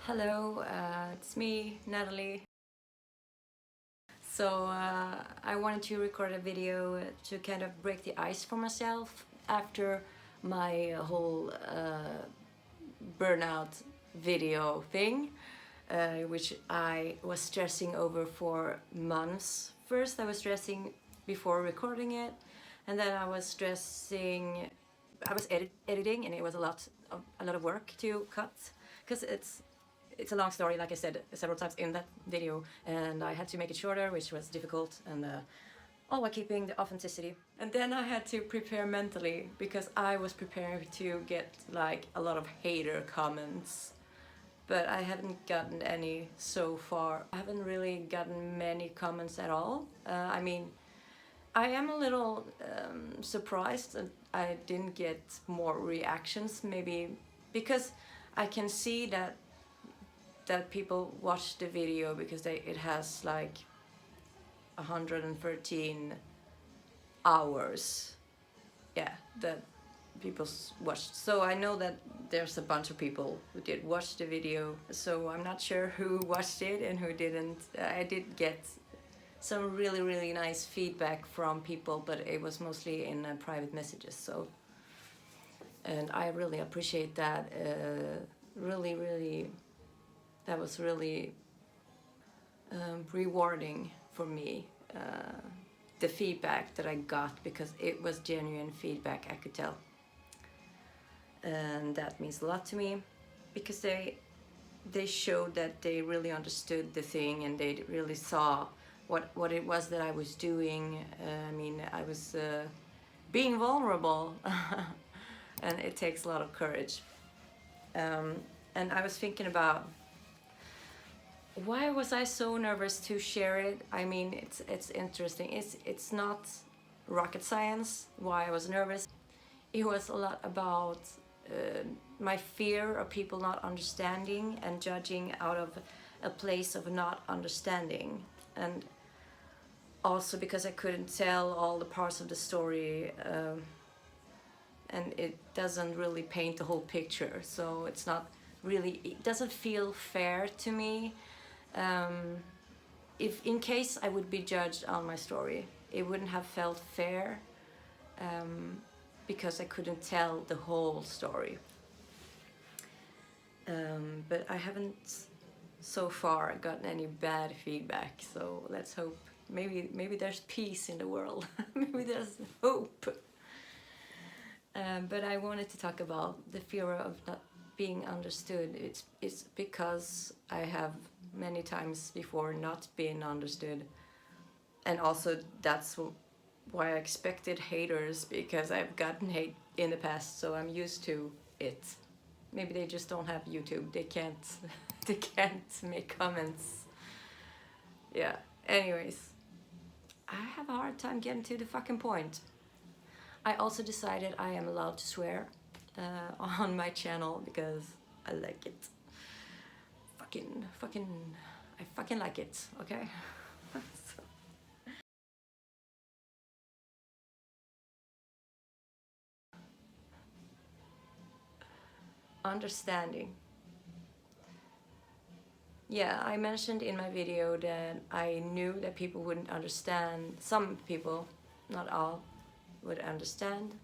Hello, it's me, Natalie. I wanted to record a video to kind of break the ice for myself after my whole burnout video thing, which I was stressing over for months. First, I was stressing before recording it, and then I was stressing. I was editing, and it was a lot of work to cut because it's a long story, like I said several times in that video, and I had to make it shorter, which was difficult, and all while keeping the authenticity. And then I had to prepare mentally because I was preparing to get like a lot of hater comments, but I haven't gotten any so far. I haven't really gotten many comments at all. I am a little surprised that I didn't get more reactions, maybe because I can see that people watch the video because it has like 113 hours, yeah, that people watched. So I know that there's a bunch of people who did watch the video, so I'm not sure who watched it and who didn't. I did get some really nice feedback from people, but it was mostly in private messages, so, and I really appreciate that. Really, that was really rewarding for me, the feedback that I got, because it was genuine feedback, I could tell, and that means a lot to me because they showed that they really understood the thing and they really saw what it was that I was doing. I was being vulnerable and it takes a lot of courage, and I was thinking about why was I so nervous to share it. I mean, it's interesting. It's not rocket science why I was nervous. It was a lot about my fear of people not understanding and judging out of a place of not understanding, and also because I couldn't tell all the parts of the story, and it doesn't really paint the whole picture, so it's not really, it doesn't feel fair to me. If in case I would be judged on my story, it wouldn't have felt fair, because I couldn't tell the whole story. But I haven't so far gotten any bad feedback, so let's hope. Maybe there's peace in the world. Maybe there's hope. But I wanted to talk about the fear of not being understood. It's because I have many times before not been understood, and also that's why I expected haters, because I've gotten hate in the past, so I'm used to it. Maybe they just don't have YouTube. They can't they can't make comments. Yeah. Anyways, I have a hard time getting to the fucking point. I also decided I am allowed to swear on my channel because I like it. I fucking like it, okay? So. Understanding. Yeah, I mentioned in my video that I knew that people wouldn't understand. Some people, not all, would understand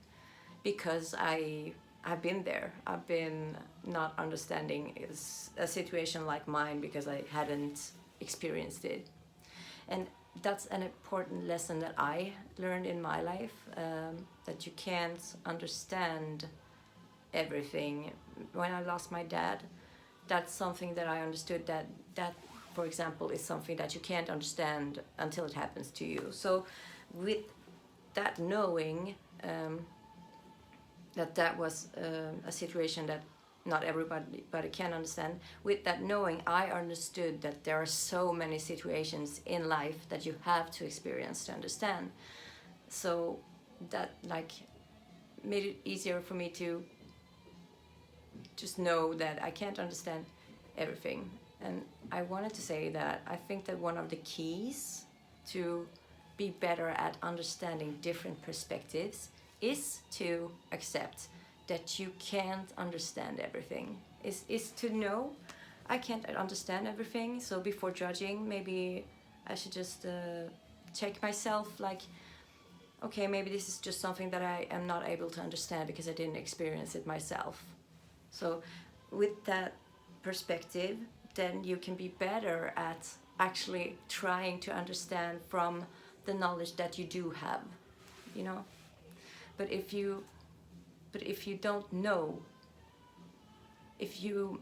because I've been there. I've been not understanding is a situation like mine because I hadn't experienced it. And that's an important lesson that I learned in my life, that you can't understand everything. When I lost my dad, that's something that I understood, that for example is something that you can't understand until it happens to you. So with that knowing, that was a situation that not everybody can understand, with that knowing I understood that there are so many situations in life that you have to experience to understand. So that like made it easier for me to just know that I can't understand everything. And I wanted to say that I think that one of the keys to be better at understanding different perspectives is to accept that you can't understand everything. Is to know. I can't understand everything, so before judging, maybe I should just check myself, like, okay, maybe this is just something that I am not able to understand because I didn't experience it myself. So with that perspective, then you can be better at actually trying to understand from the knowledge that you do have, you know. But if you don't know, if you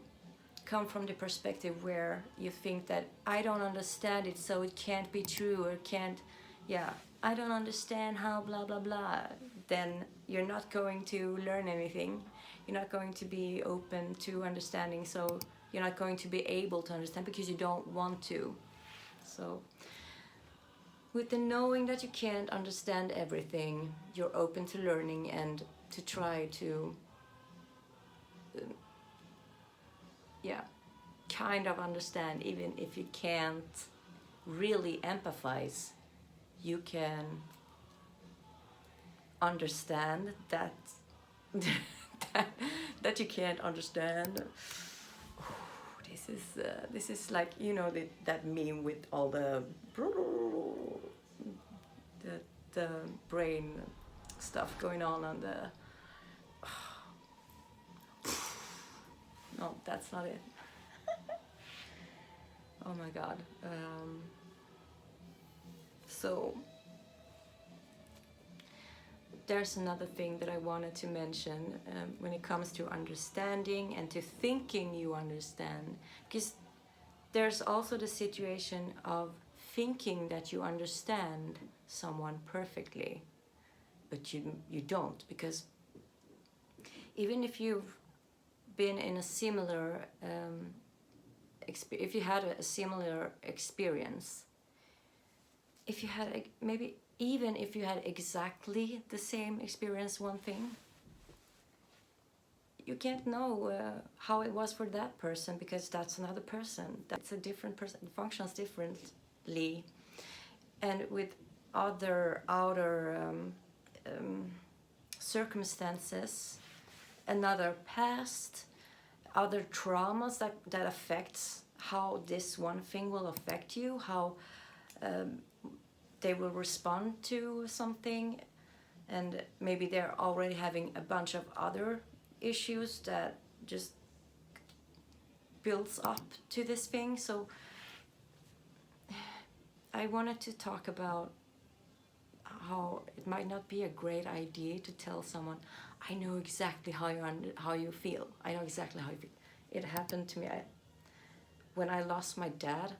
come from the perspective where you think that I don't understand it, so it can't be true, or can't, yeah, I don't understand how blah blah blah, then you're not going to learn anything. You're not going to be open to understanding, so you're not going to be able to understand because you don't want to. So with the knowing that you can't understand everything, you're open to learning and to try to yeah, kind of understand. Even if you can't really empathize, you can understand that that you can't understand. This is like, you know, that meme with all the brain stuff going on the no, that's not it. Oh my god. So there's another thing that I wanted to mention when it comes to understanding and to thinking you understand, because there's also the situation of thinking that you understand someone perfectly, but you don't, because even if you've been in a similar if you had a similar experience, if you had maybe even if you had exactly the same experience, one thing, you can't know how it was for that person, because that's another person. That's a different person. It functions differently. And with other outer circumstances, another past, other traumas that affects how this one thing will affect you, how they will respond to something, and maybe they're already having a bunch of other issues that just builds up to this thing. So I wanted to talk about how it might not be a great idea to tell someone, I know exactly how you feel. I know exactly how you feel. It happened to me when I lost my dad.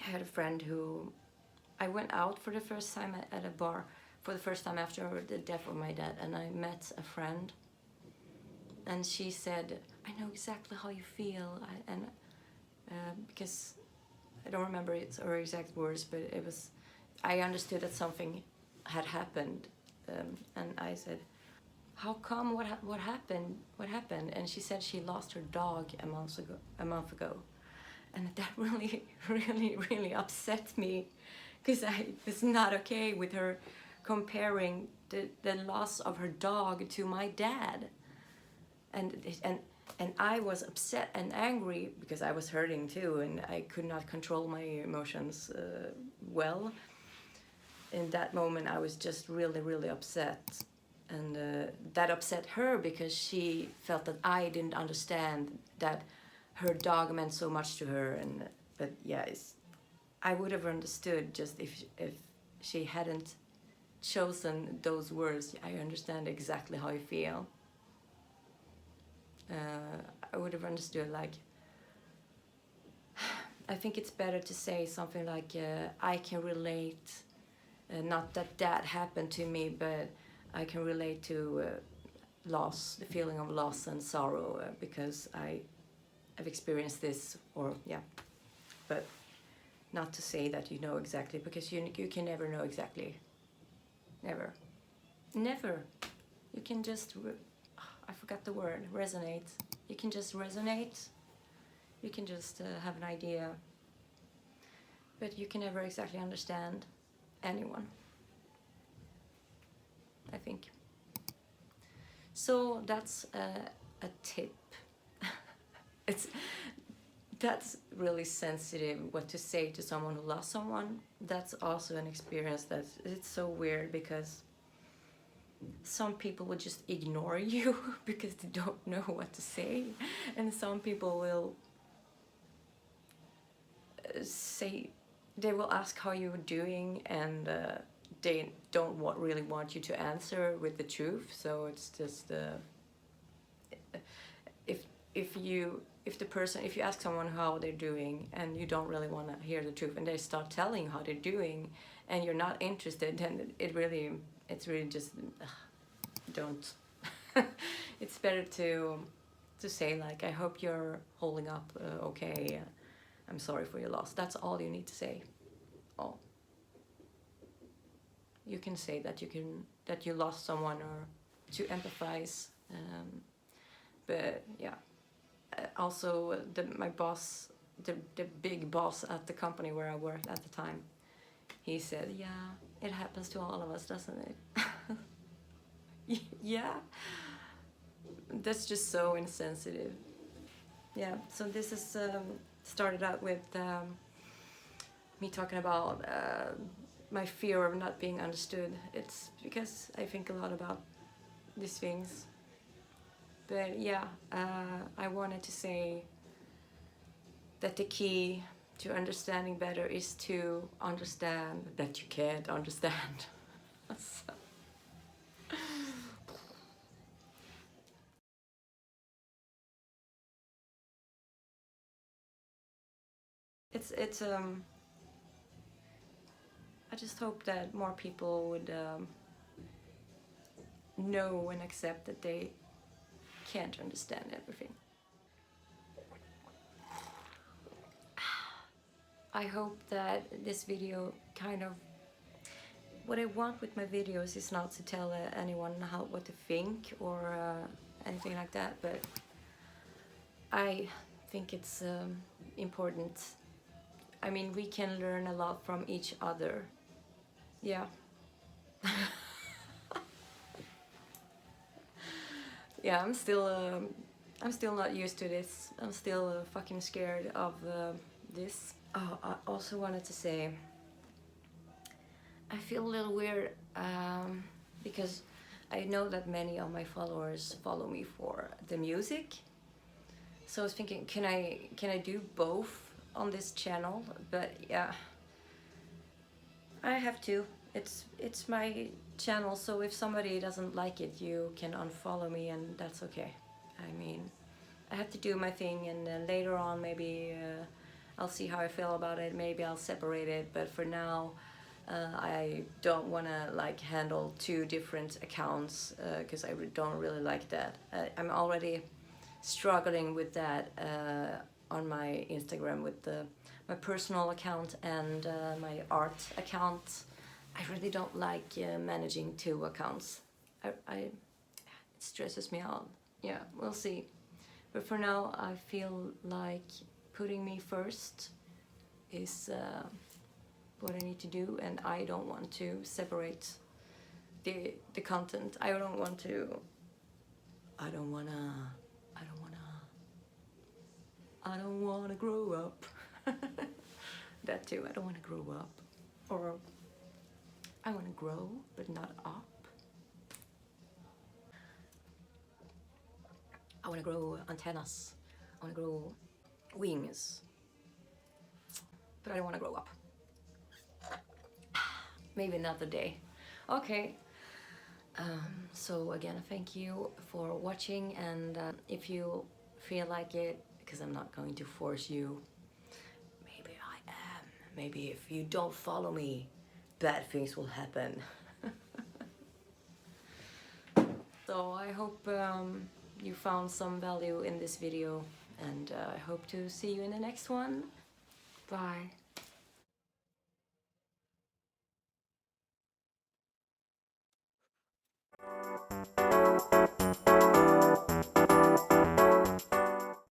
I had a friend who I went out for the first time at a bar for the first time after the death of my dad, and I met a friend, and she said, I know exactly how you feel. Because I don't remember her exact words, but it was, I understood that something had happened, and I said, how come, what happened? And she said she lost her dog a month ago. And that really upset me, because I was not okay with her comparing the loss of her dog to my dad. And I was upset and angry because I was hurting too, and I could not control my emotions well. In that moment I was just really upset, and that upset her because she felt that I didn't understand that her dog meant so much to her. But yeah, I would have understood just if she hadn't chosen those words. I understand exactly how you feel. I would have understood, like, I think it's better to say something like, I can relate, not that happened to me, but I can relate to loss, the feeling of loss and sorrow, because I've experienced this, or yeah, but not to say that you know exactly, because you can never know exactly, never. You can just, I forgot the word, resonate. You can just resonate, you can just have an idea, but you can never exactly understand anyone, I think. So that's a tip. It's that's really sensitive what to say to someone who lost someone. That's also an experience that it's so weird, because some people will just ignore you because they don't know what to say, and some people will say, they will ask how you're doing, and they don't really want you to answer with the truth. So it's just if you ask someone how they're doing and you don't really want to hear the truth, and they start telling you how they're doing and you're not interested, then it's really just don't. It's better to say, like, I hope you're holding up okay, I'm sorry for your loss. That's all you need to say. All you can say, that you lost someone, or to empathize. But yeah, also my boss, the big boss at the company where I worked at the time, he said, yeah, it happens to all of us, doesn't it? Yeah, that's just so insensitive. Yeah, so this is started out with me talking about my fear of not being understood. It's because I think a lot about these things. But yeah, I wanted to say that the key to understanding better is to understand that you can't understand. So. It's I just hope that more people would know and accept that they can't understand everything. I hope that this video kind of... What I want with my videos is not to tell anyone what to think or anything like that, but I think it's important. I mean, we can learn a lot from each other. Yeah. Yeah, I'm still not used to this. I'm still fucking scared of this. Oh, I also wanted to say, I feel a little weird because I know that many of my followers follow me for the music. So I was thinking, can I do both on this channel? But yeah, I have to. It's my channel, so if somebody doesn't like it, you can unfollow me, and that's okay. I mean, I have to do my thing, and then later on maybe I'll see how I feel about it. Maybe I'll separate it, but for now I don't want to like handle two different accounts because I don't really like that. I'm already struggling with that on my Instagram with my personal account and my art account. I really don't like managing two accounts. It stresses me out. Yeah, we'll see. But for now, I feel like putting me first is what I need to do, and I don't want to separate the content. I don't want to. I don't wanna grow up. That too. I don't want to grow up, or I want to grow, but not up. I want to grow antennas. I want to grow wings, but I don't want to grow up. Maybe another day. Okay. So again, thank you for watching, and if you feel like it, because I'm not going to force you, maybe I am. Maybe if you don't follow me, bad things will happen. So I hope you found some value in this video, and I hope to see you in the next one. Bye.